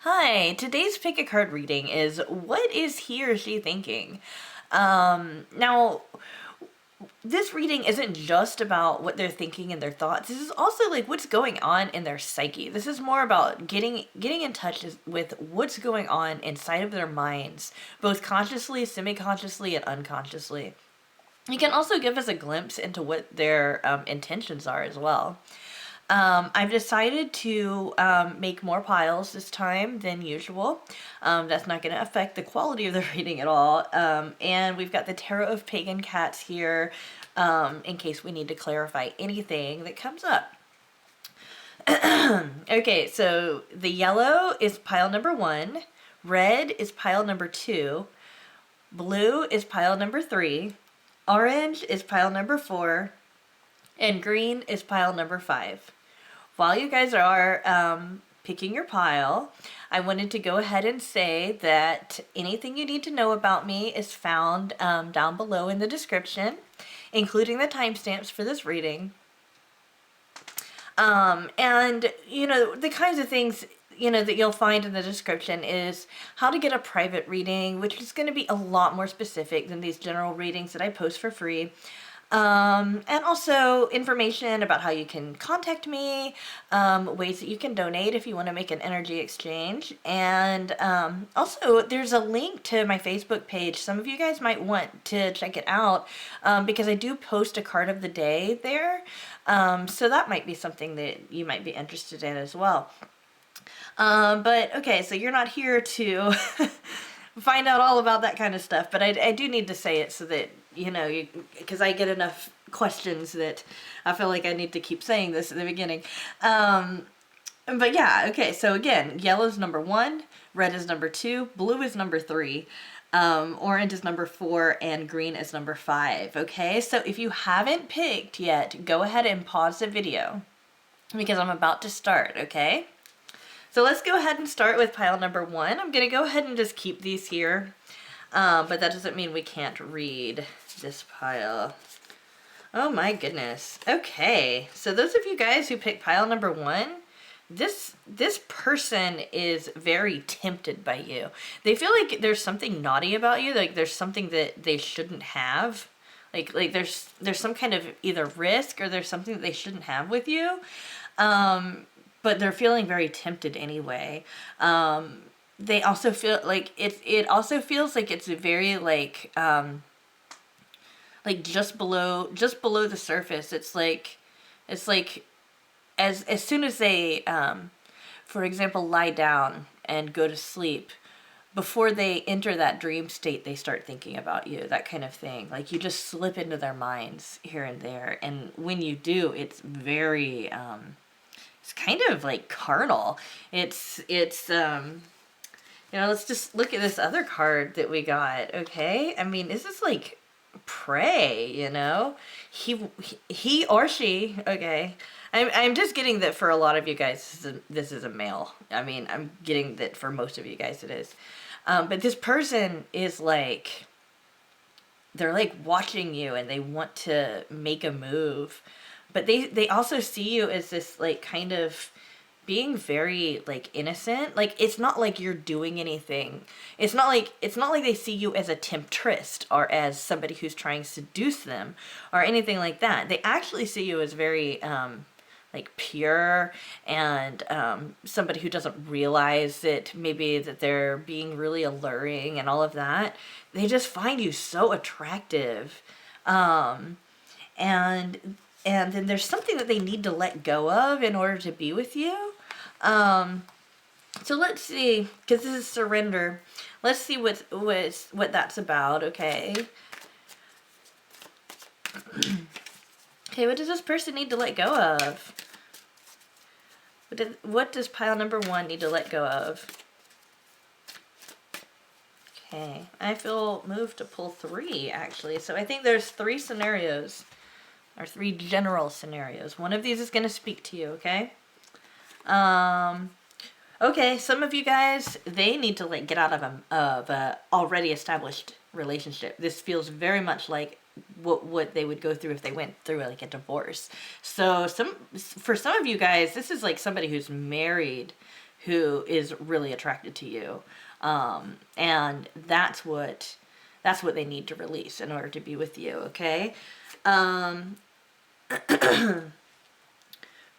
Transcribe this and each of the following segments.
Hi, today's pick a card reading is what is he or she thinking? Now, this reading isn't just about what they're thinking and their thoughts. This is also like what's going on in their psyche. This is more about getting in touch with what's going on inside of their minds, both consciously, semi-consciously, and unconsciously. You can also give us a glimpse into what their intentions are as well. I've decided to make more piles this time than usual. That's not going to affect the quality of the reading at all. And we've got the Tarot of Pagan Cats here in case we need to clarify anything that comes up. Okay, so the yellow is pile number 1, red is pile number 2, blue is pile number 3, orange is pile number 4, and green is pile number 5. While you guys are picking your pile, I wanted to go ahead and say that anything you need to know about me is found down below in the description, including the timestamps for this reading. And, you know, the kinds of things, you know, that you'll find in the description is how to get a private reading, which is going to be a lot more specific than these general readings that I post for free. And also information about how you can contact me, ways that you can donate if you want to make an energy exchange. And also, there's a link to my Facebook page. Some of you guys might want to check it out because I do post a card of the day there. So that might be something that you might be interested in as well. But okay, so you're not here to find out all about that kind of stuff, but I do need to say it so that, you know, because I get enough questions that I feel like I need to keep saying this at the beginning. But yeah, okay, so again, yellow is number 1, red is number 2, blue is number 3, orange is number 4, and green is number 5, okay? So if you haven't picked yet, go ahead and pause the video because I'm about to start, okay? So let's go ahead and start with pile number 1. I'm going to go ahead and just keep these here, but that doesn't mean we can't read this pile. Oh my goodness. Okay, so those of you guys who picked pile number 1, this person is very tempted by you. They feel like there's something naughty about you, like there's something that they shouldn't have. Like there's some kind of either risk or there's something that they shouldn't have with you. But they're feeling very tempted anyway. They also feel like it also feels like it's very like just below the surface. It's like as soon as they for example lie down and go to sleep, before they enter that dream state, they start thinking about you, that kind of thing. Like you just slip into their minds here and there, and when you do, it's very it's kind of like carnal. It's you know, let's just look at this other card that we got, okay? I mean, this is like prey, you know? He or she, okay? I'm just getting that for a lot of you guys, this is a male. I mean, I'm getting that for most of you guys it is. But this person is like, they're like watching you and they want to make a move. But they also see you as this like kind of being very like innocent. Like it's not like you're doing anything. It's not like they see you as a temptress or as somebody who's trying to seduce them or anything like that. They actually see you as very like pure and somebody who doesn't realize that maybe that they're being really alluring and all of that. They just find you so attractive. And then there's something that they need to let go of in order to be with you. So let's see, because this is surrender. Let's see what that's about, okay? Okay, what does this person need to let go of? What does pile number 1 need to let go of? Okay, I feel moved to pull 3, actually. So I think there's 3 scenarios. Or 3 general scenarios. One of these is going to speak to you, okay? Okay, some of you guys, they need to like get out of a already established relationship. This feels very much like what they would go through if they went through like a divorce. So for some of you guys, this is like somebody who's married, who is really attracted to you. And that's what they need to release in order to be with you, okay?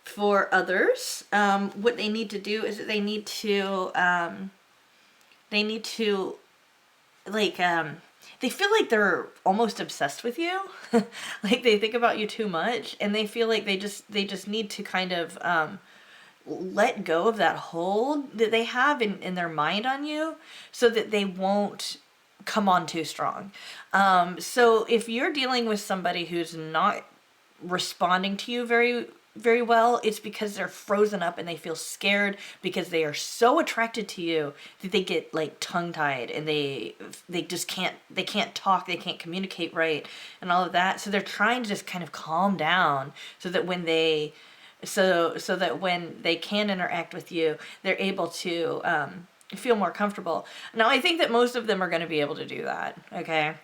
For others, what they need to do is that they need to like they feel like they're almost obsessed with you. Like they think about you too much, and they feel like they just need to kind of let go of that hold that they have in their mind on you, so that they won't come on too strong. So if you're dealing with somebody who's not responding to you very very well, it's because they're frozen up and they feel scared because they are so attracted to you that they get like tongue tied, and they just can't talk, they can't communicate right, and all of that. So they're trying to just kind of calm down so that when they can interact with you, they're able to feel more comfortable. Now, I think that most of them are going to be able to do that, okay?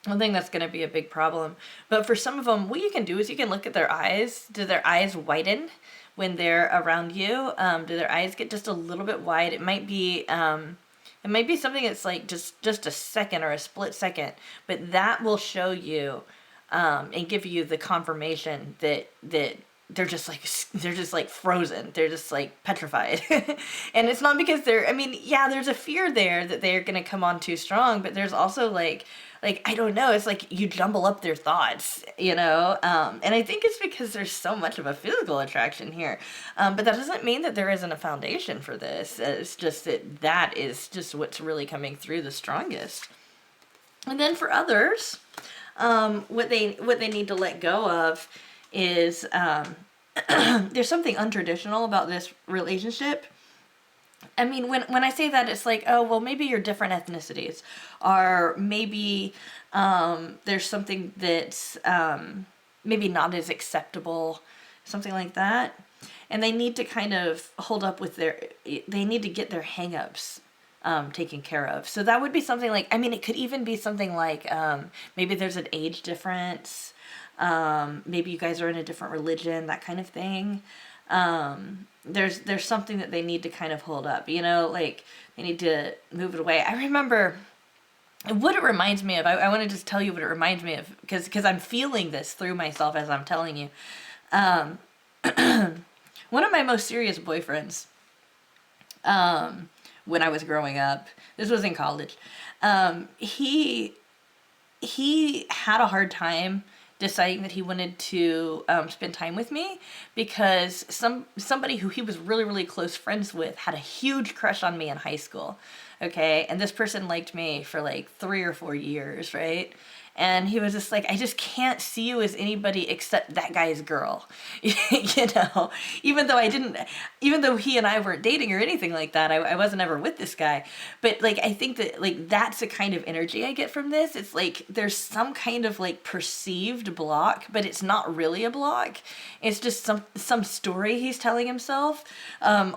I don't think that's going to be a big problem. But for some of them, what you can do is you can look at their eyes. Do their eyes widen when they're around you? Do their eyes get just a little bit wide? It might be something that's like just a second or a split second, but that will show you and give you the confirmation that they're just like frozen. They're just like petrified. And it's not because there's a fear there that they're going to come on too strong, but there's also like, I don't know, it's like you jumble up their thoughts, and I think it's because there's so much of a physical attraction here. But that doesn't mean that there isn't a foundation for this. It's just that is just what's really coming through the strongest. And then for others, what they need to let go of is there's something untraditional about this relationship. I mean, when I say that, it's like, oh, well, maybe you're different ethnicities, or maybe there's something that's maybe not as acceptable, something like that. And they need to kind of hold up with they need to get their hang-ups taken care of. So that would be something like, it could even be something like maybe there's an age difference. Maybe you guys are in a different religion, that kind of thing. There's something that they need to kind of hold up, like they need to move it away. I remember what it reminds me of. I want to just tell you what it reminds me of, because I'm feeling this through myself as I'm telling you. One of my most serious boyfriends, when I was growing up, this was in college, he had a hard time deciding that he wanted to spend time with me, because somebody who he was really, really close friends with had a huge crush on me in high school, okay? And this person liked me for like 3 or 4 years, right? And he was just like, I just can't see you as anybody except that guy's girl, even though he and I weren't dating or anything like that. I wasn't ever with this guy. But like, I think that like, that's the kind of energy I get from this. It's like, there's some kind of like perceived block, but it's not really a block. It's just some story he's telling himself,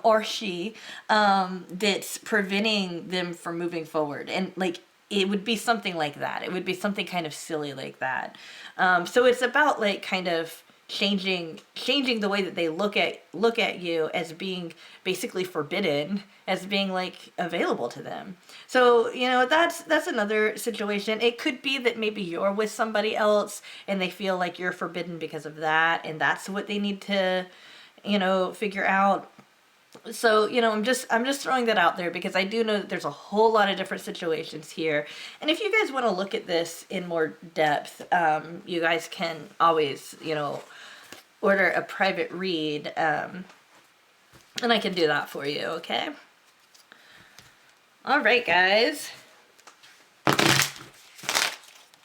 or she, that's preventing them from moving forward. And like, it would be something like that. It would be something kind of silly like that. So it's about like kind of changing the way that they look at you as being basically forbidden, as being like available to them. So, that's another situation. It could be that maybe you're with somebody else and they feel like you're forbidden because of that, and that's what they need to, figure out. So, I'm just throwing that out there, because I do know that there's a whole lot of different situations here. And if you guys want to look at this in more depth, you guys can always, order a private read, and I can do that for you, okay? All right, guys. I'm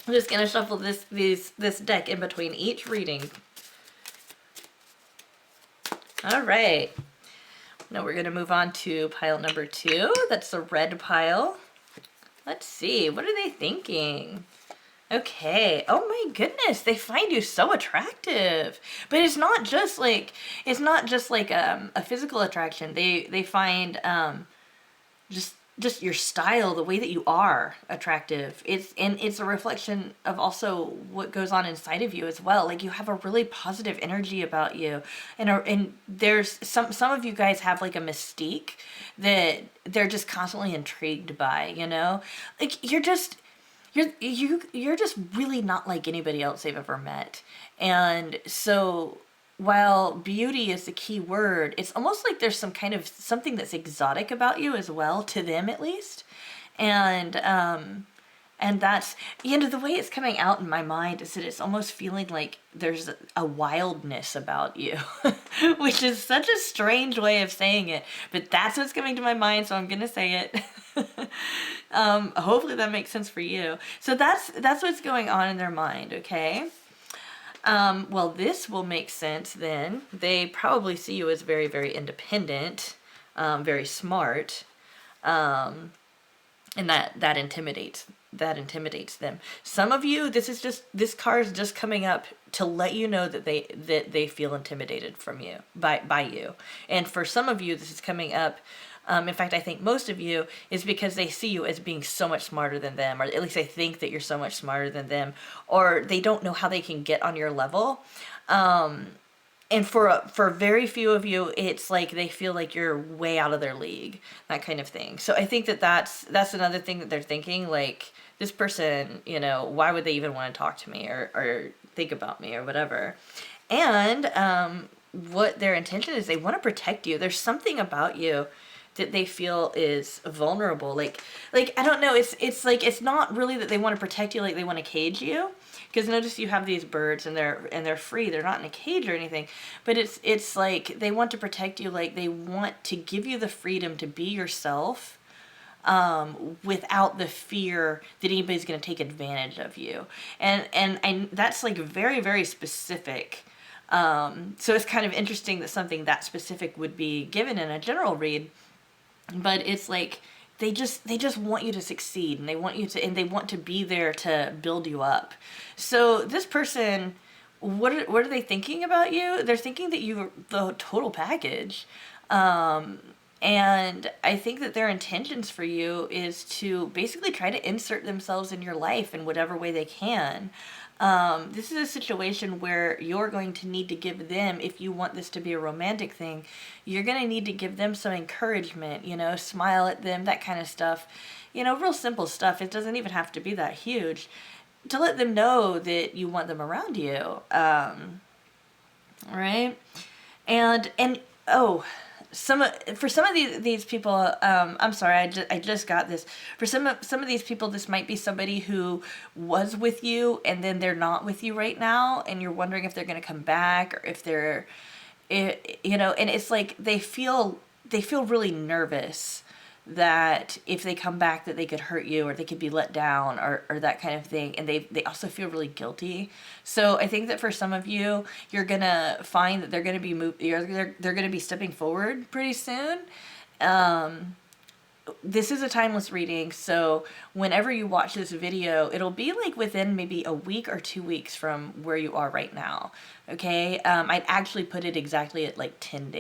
just going to shuffle this deck in between each reading. All right. Now we're going to move on to pile number 2. That's the red pile. Let's see. What are they thinking? Okay. Oh my goodness. They find you so attractive. But it's not just like a physical attraction. They find just just your style, the way that you are attractive. It's a reflection of also what goes on inside of you as well. Like, you have a really positive energy about you, and there's some of you guys have like a mystique that they're just constantly intrigued by. Like, you're just really not like anybody else they've ever met. And so, while beauty is the key word, it's almost like there's some kind of something that's exotic about you as well, to them at least. And that's, the way it's coming out in my mind is that it's almost feeling like there's a wildness about you, which is such a strange way of saying it, but that's what's coming to my mind, so I'm gonna say it. Hopefully that makes sense for you. So that's what's going on in their mind, okay? Well, this will make sense then. They probably see you as very, very independent, very smart, and that intimidates them. Some of you, this card is just coming up to let you know that they feel intimidated from you by you. And for some of you, this is coming up. In fact, I think most of you is because they see you as being so much smarter than them, or at least they think that you're so much smarter than them, or they don't know how they can get on your level. And for very few of you, it's like they feel like you're way out of their league, that kind of thing. So I think that's another thing that they're thinking, like, this person, why would they even want to talk to me or think about me or whatever. And what their intention is, they want to protect you. There's something about you that they feel is vulnerable. Like I don't know, it's like, it's not really that they want to protect you, like they want to cage you. Because notice you have these birds and they're free. They're not in a cage or anything. But it's like they want to protect you, like they want to give you the freedom to be yourself, without the fear that anybody's going to take advantage of you. And that's like very, very specific. So it's kind of interesting that something that specific would be given in a general read. But it's like they just want you to succeed, and they want to be there to build you up. So this person, what are they thinking about you? They're thinking that you're the total package. And I think that their intentions for you is to basically try to insert themselves in your life in whatever way they can. This is a situation where you're going to need to give them, if you want this to be a romantic thing, you're going to need to give them some encouragement, smile at them, that kind of stuff. Real simple stuff. It doesn't even have to be that huge, to let them know that you want them around you. Right? And oh, for some of these people, I'm sorry, I just got this. For some of these people, this might be somebody who was with you and then they're not with you right now, and you're wondering if they're going to come back, or if they're, and it's like they feel really nervous that if they come back that they could hurt you, or they could be let down, or that kind of thing. And they also feel really guilty. So I think that for some of you, you're going to find that they're going to be they're going to be stepping forward pretty soon. This is a timeless reading, so whenever you watch this video, it'll be like within maybe a week or 2 weeks from where you are right now. Okay, I'd actually put it exactly at like 10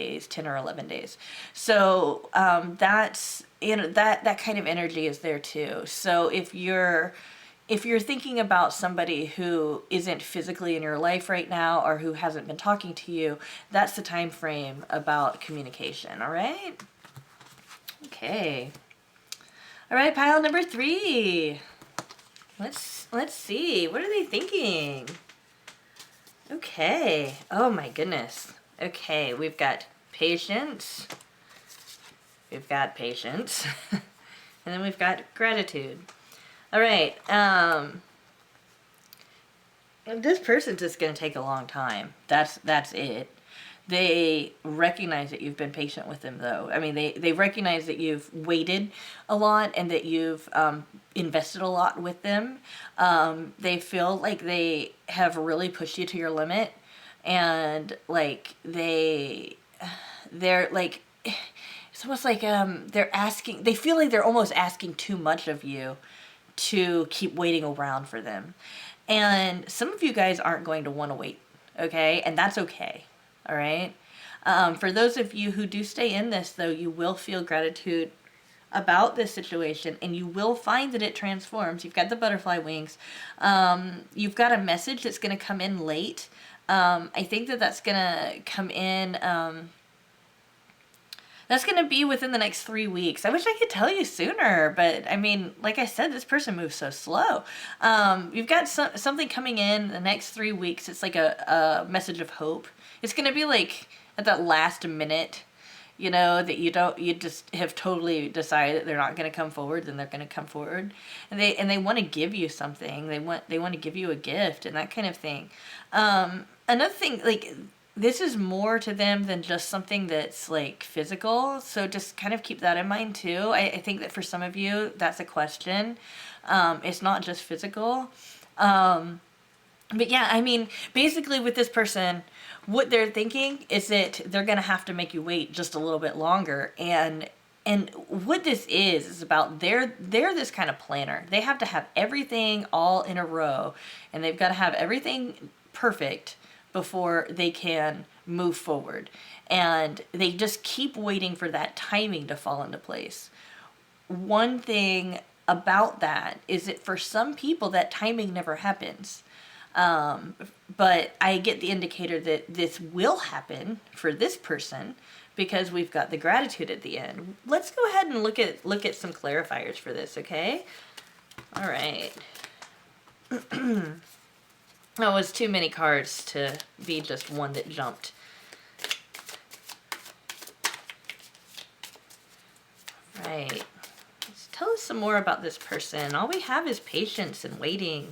or 11 days. So that's, that kind of energy is there too. So if you're thinking about somebody who isn't physically in your life right now, or who hasn't been talking to you, that's the time frame about communication. All right. Okay. All right, pile number 3. Let's see. What are they thinking? Okay. Oh my goodness. Okay, we've got patience. We've got patience. And then we've got gratitude. All right. This person's just going to take a long time. That's it. They recognize that you've been patient with them, though. I mean, they recognize that you've waited a lot, and that you've invested a lot with them. They feel like they have really pushed you to your limit, and like they're like, it's almost like they feel like they're almost asking too much of you to keep waiting around for them. And some of you guys aren't going to want to wait, okay? And that's okay. All right. For those of you who do stay in this, though, you will feel gratitude about this situation, and you will find that it transforms. You've got the butterfly wings. You've got a message that's going to come in late. I think that that's going to come in. That's going to be within the next 3 weeks. I wish I could tell you sooner, but I mean, like I said, this person moves so slow. You've got something coming in the next 3 weeks. It's like a message of hope. It's going to be like at that last minute, you know, that you just have totally decided that they're not going to come forward, then they're going to come forward. And they want to give you something. They want to give you a gift and that kind of thing. Another thing, like, this is more to them than just something that's like physical. So just kind of keep that in mind too. I think that for some of you, that's a question. It's not just physical. But yeah, I mean, basically with this person, what they're thinking is that they're going to have to make you wait just a little bit longer. And what this is about they're this kind of planner. They have to have everything all in a row, and they've got to have everything perfect before they can move forward. And they just keep waiting for that timing to fall into place. One thing about that is that for some people, that timing never happens. But I get the indicator that this will happen for this person because we've got the gratitude at the end. Let's go ahead and look at some clarifiers for this, okay? All right. Oh, it was too many cards to be just one that jumped. Right. Let's tell us some more about this person. All we have is patience and waiting.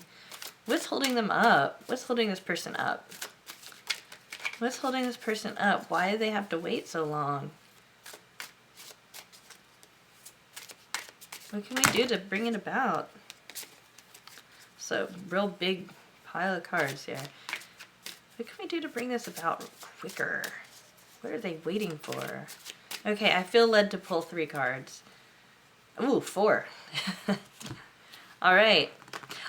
What's holding them up? What's holding this person up? What's holding this person up? Why do they have to wait so long? What can we do to bring it about? So, real big pile of cards here. What can we do to bring this about quicker? What are they waiting for? Okay, I feel led to pull 3 cards. Ooh, 4. All right.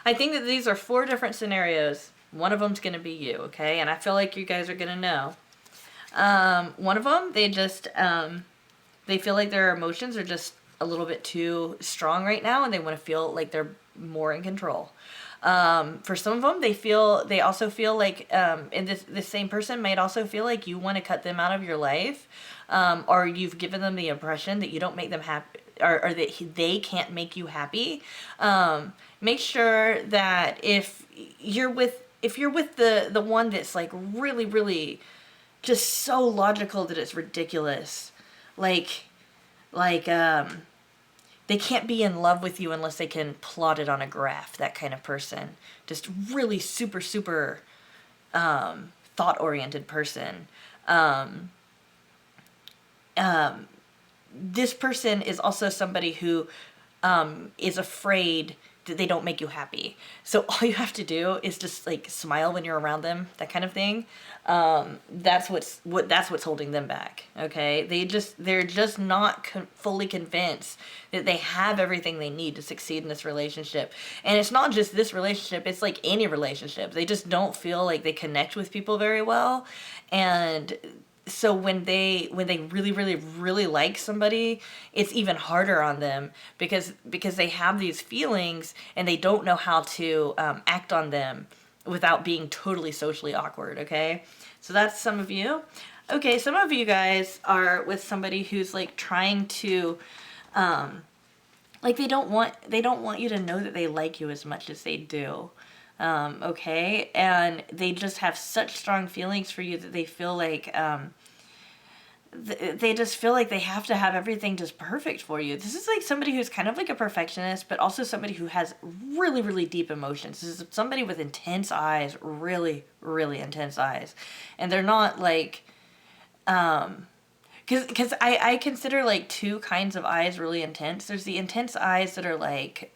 I think that these are 4 different scenarios. One of them's going to be you, okay? And I feel like you guys are going to know. One of them, they just, they feel like their emotions are just a little bit too strong right now, and they want to feel like they're more in control. For some of them, they also feel like, and this same person might also feel like you want to cut them out of your life, or you've given them the impression that you don't make them happy, or that they can't make you happy. Make sure that if you're with the one that's like really, really just so logical that it's ridiculous, like they can't be in love with you unless they can plot it on a graph, that kind of person. Just really super, super thought-oriented person. This person is also somebody who is afraid that they don't make you happy. So all you have to do is just like smile when you're around them, that kind of thing. That's what's holding them back. Okay, they're just not fully convinced that they have everything they need to succeed in this relationship. And it's not just this relationship; it's like any relationship. They just don't feel like they connect with people very well, and so when they really, really, really like somebody, it's even harder on them because they have these feelings and they don't know how to act on them without being totally socially awkward. Okay, so that's some of you. Okay, some of you guys are with somebody who's like trying to like they don't want you to know that they like you as much as they do. Okay, and they just have such strong feelings for you that they feel like they just feel like they have to have everything just perfect for you. This is like somebody who's kind of like a perfectionist, but also somebody who has really, really deep emotions. This is somebody with intense eyes, really, really intense eyes, and they're not like because I consider like 2 kinds of eyes really intense. There's the intense eyes that are like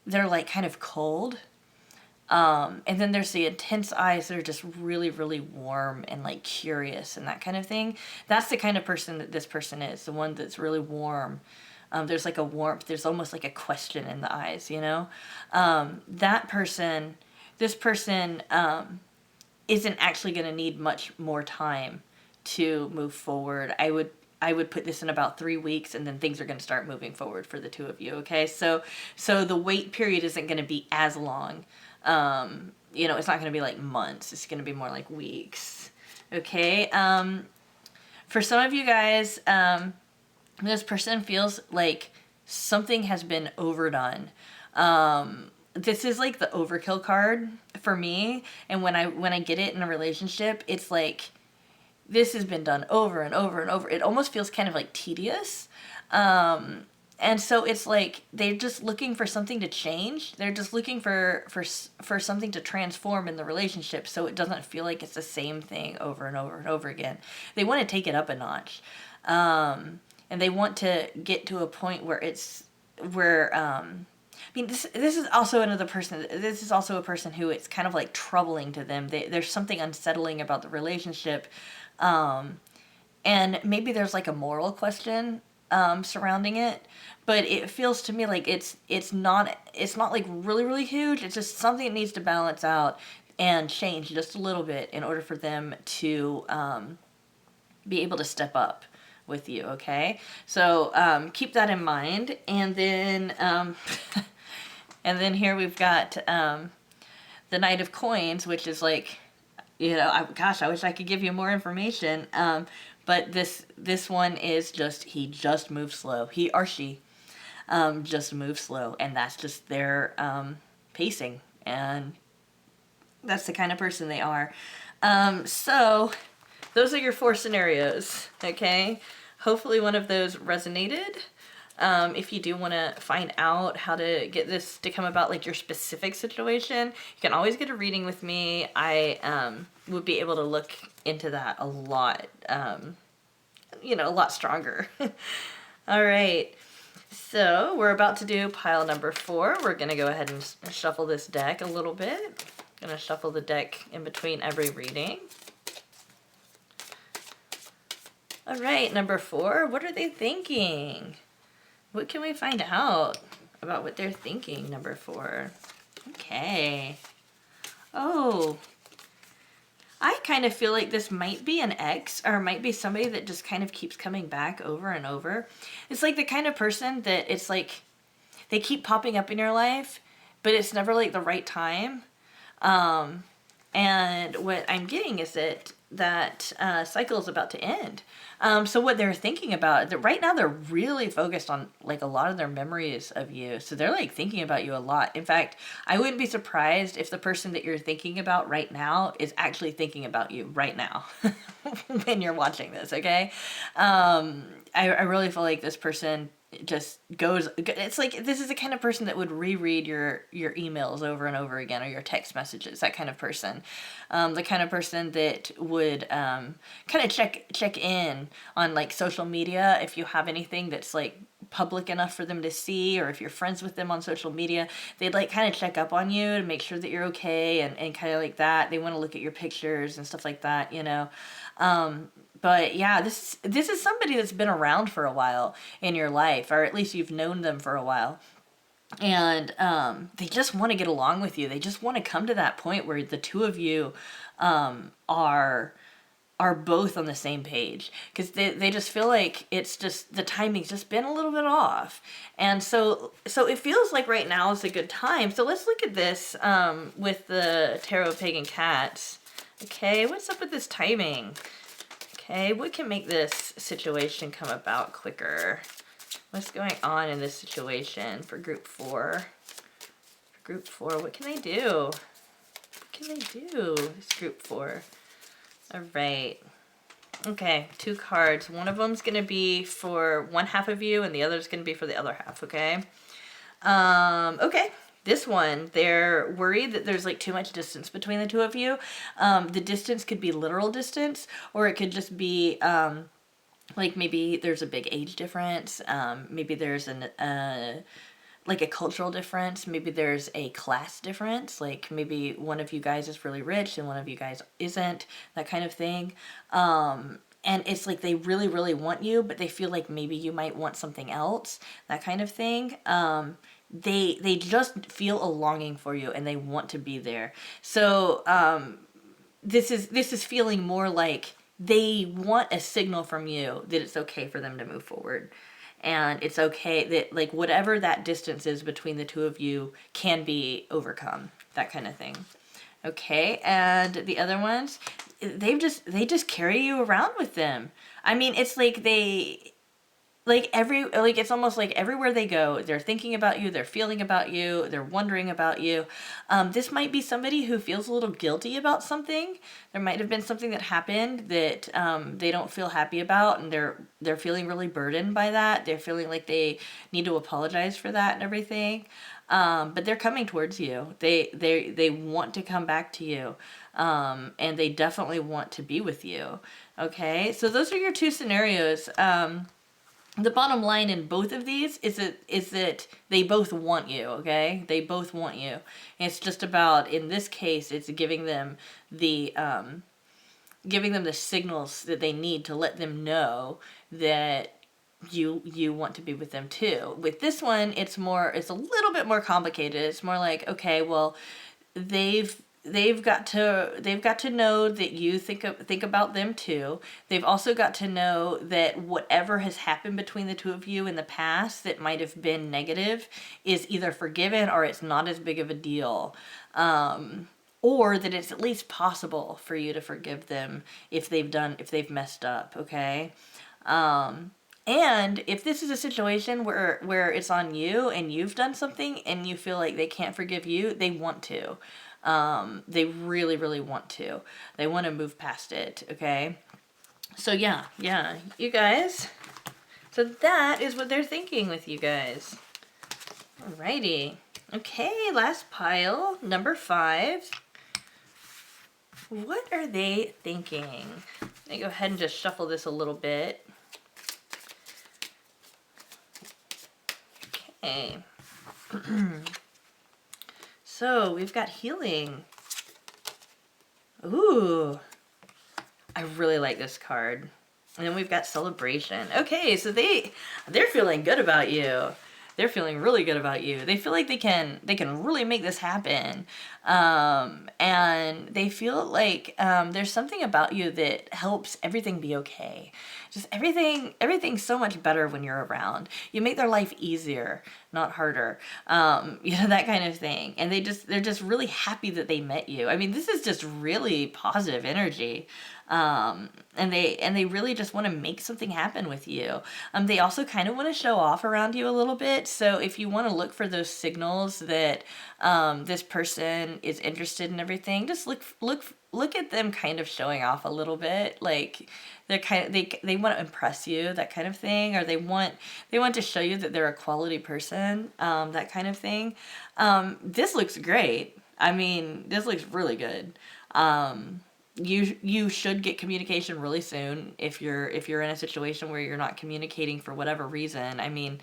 they're like kind of cold. And then there's the intense eyes that are just really, really warm and like curious and that kind of thing. That's the kind of person that this person is, the one that's really warm. There's like a warmth, there's almost like a question in the eyes, you know? This person isn't actually going to need much more time to move forward. I I would put this in about 3 weeks, and then things are going to start moving forward for the two of you. Okay, so the wait period isn't going to be as long. It's not going to be like months. It's going to be more like weeks. Okay. For some of you guys, this person feels like something has been overdone. This is like the overkill card for me, and when I get it in a relationship, it's like this has been done over and over and over. It almost feels kind of like tedious. And so it's like they're just looking for something to change. They're just looking for something to transform in the relationship, so it doesn't feel like it's the same thing over and over and over again. They want to take it up a notch, and they want to get to a point where this is also another person. This is also a person who it's kind of like troubling to them. There's something unsettling about the relationship, and maybe there's like a moral question surrounding it. But it feels to me like it's not like really, really huge. It's just something that needs to balance out and change just a little bit in order for them to be able to step up with you. Okay, so keep that in mind. And then and then here we've got the Knight of Coins, which is like, I wish I could give you more information. But this one is just, he just moves slow. He or she just moves slow, and that's just their pacing, and that's the kind of person they are. So those are your 4 scenarios, okay? Hopefully one of those resonated. If you do want to find out how to get this to come about, like your specific situation, you can always get a reading with me. I would be able to look into that a lot, a lot stronger. All right. So we're about to do pile number 4. We're going to go ahead and shuffle this deck a little bit. I'm going to shuffle the deck in between every reading. All right, number 4. What are they thinking? What can we find out about what they're thinking, number 4? Okay. Oh, I kind of feel like this might be an ex, or might be somebody that just kind of keeps coming back over and over. It's like the kind of person that it's like they keep popping up in your life, but it's never like the right time. And what I'm getting is that cycle is about to end. So what they're thinking about, that right now they're really focused on like a lot of their memories of you. So they're like thinking about you a lot. In fact, I wouldn't be surprised if the person that you're thinking about right now is actually thinking about you right now when you're watching this, okay? I really feel like this person just goes, it's like this is the kind of person that would reread your emails over and over again, or your text messages, that kind of person. The kind of person that would kind of check in on like social media if you have anything that's like public enough for them to see, or if you're friends with them on social media, they'd like kind of check up on you to make sure that you're okay, and kind of like that. They want to look at your pictures and stuff like that, But yeah, this is somebody that's been around for a while in your life, or at least you've known them for a while. And they just want to get along with you. They just want to come to that point where the two of you are both on the same page, because they just feel like it's just the timing's just been a little bit off. And so it feels like right now is a good time. So let's look at this with the Tarot Pagan Cats. Okay, what's up with this timing? Okay, what can make this situation come about quicker? What's going on in this situation for group 4? For group 4, what can they do? What can they do, this group 4? All right. Okay, 2 cards. One of them's going to be for one half of you, and the other's going to be for the other half, okay? Okay. This one, they're worried that there's like too much distance between the two of you. The distance could be literal distance, or it could just be like maybe there's a big age difference. Maybe there's like a cultural difference. Maybe there's a class difference. Like maybe one of you guys is really rich and one of you guys isn't, that kind of thing. And it's like they really, really want you, but they feel like maybe you might want something else, that kind of thing. They just feel a longing for you, and they want to be there. So this is feeling more like they want a signal from you that it's okay for them to move forward. And it's okay that, like, whatever that distance is between the two of you can be overcome, that kind of thing. Okay, and the other ones, they just carry you around with them. I mean, it's like it's almost like everywhere they go, they're thinking about you, they're feeling about you, they're wondering about you. This might be somebody who feels a little guilty about something. There might have been something that happened that they don't feel happy about, and they're feeling really burdened by that. They're feeling like they need to apologize for that and everything. But they're coming towards you. They want to come back to you. And they definitely want to be with you. Okay, so those are your two scenarios. The bottom line in both of these is that they both want you, okay? They both want you. And it's just about, in this case, it's giving them the signals that they need to let them know that you want to be with them too. With this one, it's a little bit more complicated. It's more like, okay, well, they've got to know that you think about them too. They've also got to know that whatever has happened between the two of you in the past that might have been negative is either forgiven or it's not as big of a deal. Or that it's at least possible for you to forgive them if they've messed up, okay? And if this is a situation where it's on you and you've done something and you feel like they can't forgive you, they want to. They really, really want to. They want to move past it, okay? So yeah, you guys. So that is what they're thinking with you guys. Alrighty. Okay, last pile, number 5. What are they thinking? Let me go ahead and just shuffle this a little bit. Okay. So we've got healing. Ooh, I really like this card. And then we've got celebration. Okay, so they're feeling good about you. They're feeling really good about you. They feel like they can really make this happen. And they feel like there's something about you that helps everything be okay. Just everything's so much better when you're around. You make their life easier, not harder. That kind of thing. And they're just really happy that they met you. I mean, this is just really positive energy. And they really just want to make something happen with you. They also kind of want to show off around you a little bit. So if you want to look for those signals that this person is interested in everything, just look at them kind of showing off a little bit. Like they want to impress you, that kind of thing, or they want to show you that they're a quality person, that kind of thing. This looks great. I mean, this looks really good. You should get communication really soon if you're in a situation where you're not communicating for whatever reason. I mean,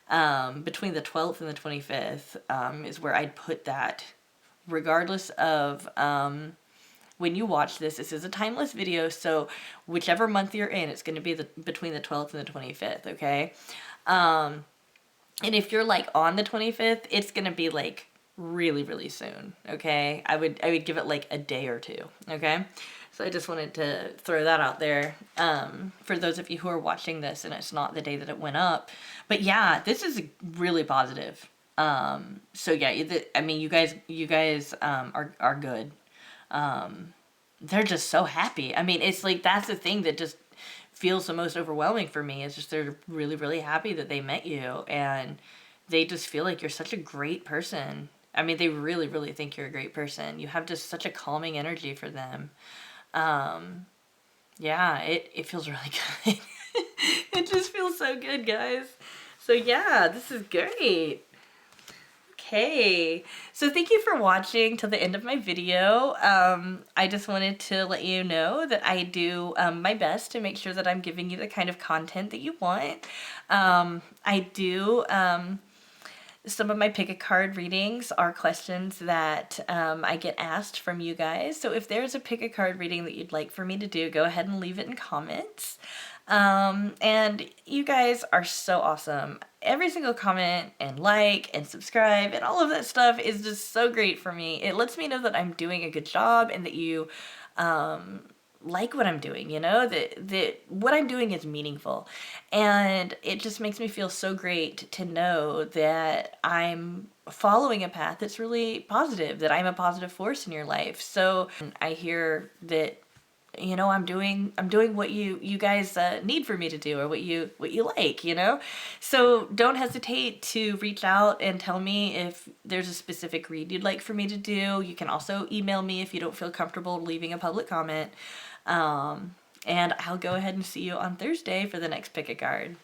between the 12th and the 25th is where I'd put that, regardless of when you watch this. This is a timeless video, so whichever month you're in, it's going to be between the 12th and the 25th, okay? And if you're like on the 25th, it's going to be like really, really soon, okay? I would give it like a day or two, okay? So I just wanted to throw that out there for those of you who are watching this and it's not the day that it went up. But yeah, this is really positive. So yeah, I mean, you guys are good. They're just so happy. I mean, it's like, that's the thing that just feels the most overwhelming for me, is just they're really, really happy that they met you, and they just feel like you're such a great person. I mean, they really, really think you're a great person. You have just such a calming energy for them. Yeah, it feels really good. It just feels so good, guys. So yeah, this is great. Okay, so thank you for watching till the end of my video. I just wanted to let you know that I do my best to make sure that I'm giving you the kind of content that you want. I do... Some of my pick a card readings are questions that I get asked from you guys. So if there's a pick a card reading that you'd like for me to do, go ahead and leave it in comments. And you guys are so awesome. Every single comment and like and subscribe and all of that stuff is just so great for me. It lets me know that I'm doing a good job and that you like what I'm doing, that what I'm doing is meaningful. And it just makes me feel so great to know that I'm following a path that's really positive, that I'm a positive force in your life. So I hear that I'm doing what you guys need for me to do, or what you like. So don't hesitate to reach out and tell me if there's a specific read you'd like for me to do. You can also email me if you don't feel comfortable leaving a public comment. And I'll go ahead and see you on Thursday for the next pick a card.